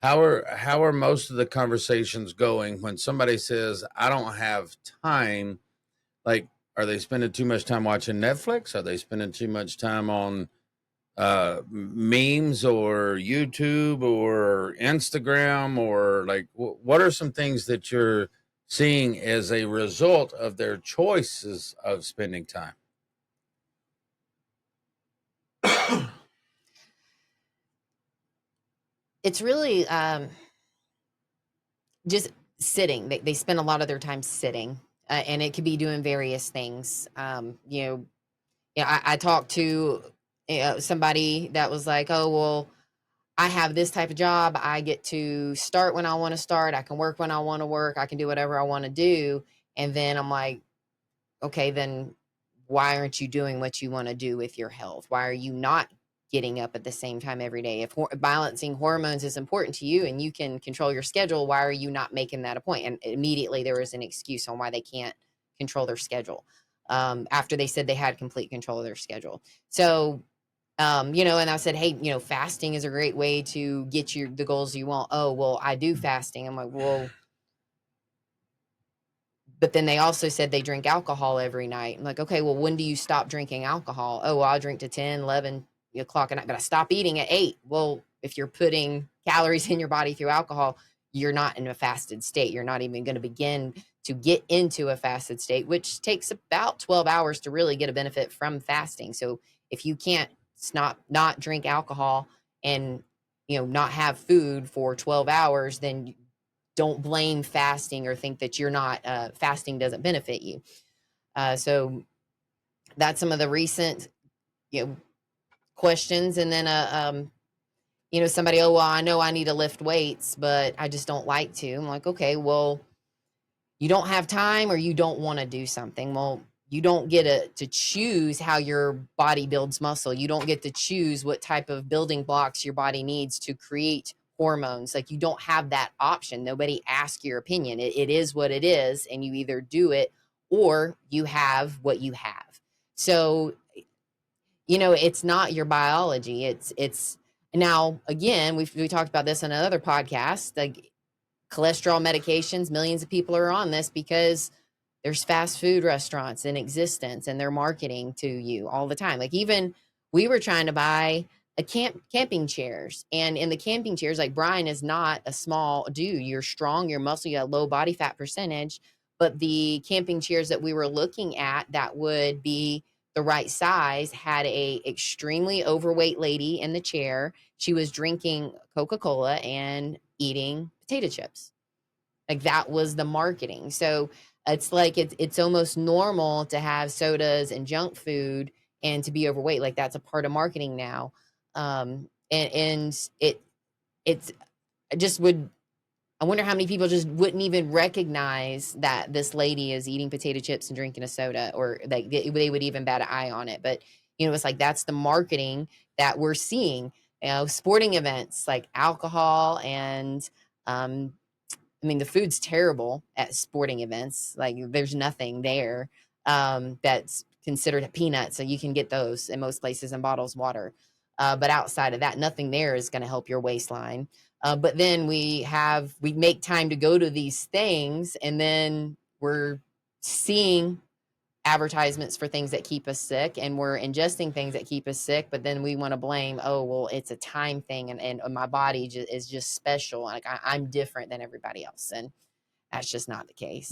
How are most of the conversations going when somebody says, "I don't have time"? Like, are they spending too much time watching Netflix? Are they spending too much time on memes or YouTube or Instagram, or like what are some things that you're seeing as a result of their choices of spending time? It's really just sitting. They spend a lot of their time sitting, and it could be doing various things. I talked to somebody that was like, "Oh, well, I have this type of job. I get to start when I want to start. I can work when I want to work. I can do whatever I want to do." And then I'm like, okay, then why aren't you doing what you want to do with your health? Why are you not getting up at the same time every day? If balancing hormones is important to you and you can control your schedule, why are you not making that a point? And immediately there was an excuse on why they can't control their schedule, after they said they had complete control of their schedule. So, and I said, hey, fasting is a great way to get the goals you want. Oh, well, I do fasting. I'm like, well, but then they also said they drink alcohol every night. I'm like, okay, well, when do you stop drinking alcohol? Oh, well, I'll drink to 10, 11 o'clock at night, but I stop eating at 8. Well, if you're putting calories in your body through alcohol, you're not in a fasted state. You're not even going to begin to get into a fasted state, which takes about 12 hours to really get a benefit from fasting. So if you can't not drink alcohol and not have food for 12 hours, then don't blame fasting or think that you're not fasting doesn't benefit you. So that's some of the recent you know questions. And then somebody, oh, well, I know I need to lift weights, but I just don't like to. I'm like, okay, well, you don't have time or you don't want to do something. Well, you don't get to choose how your body builds muscle. You don't get to choose what type of building blocks your body needs to create hormones. Like, you don't have that option. Nobody asks your opinion. It is what it is, and you either do it or you have what you have. So, it's not your biology. It's now, again, we talked about this on another podcast. Like, cholesterol medications, millions of people are on this because there's fast food restaurants in existence and they're marketing to you all the time. Like, even we were trying to buy a camping chairs, and in the camping chairs, like, Brian is not a small dude. You're strong, you're muscle, you have low body fat percentage. But the camping chairs that we were looking at that would be the right size had a extremely overweight lady in the chair. She was drinking Coca-Cola and eating potato chips. Like, that was the marketing. So it's like it's almost normal to have sodas and junk food and to be overweight. Like, that's a part of marketing now. And it's I just would I wonder how many people just wouldn't even recognize that this lady is eating potato chips and drinking a soda, or like they would even bat an eye on it. But it's like that's the marketing that we're seeing. Sporting events like alcohol and I mean, the food's terrible at sporting events. Like, there's nothing there that's considered peanuts. So you can get those in most places in bottles of water. But outside of that, nothing there is going to help your waistline. But then we make time to go to these things, and then we're seeing advertisements for things that keep us sick, and we're ingesting things that keep us sick, but then we want to blame, oh, well, it's a time thing, and my body is just special. Like, I'm different than everybody else, and that's just not the case.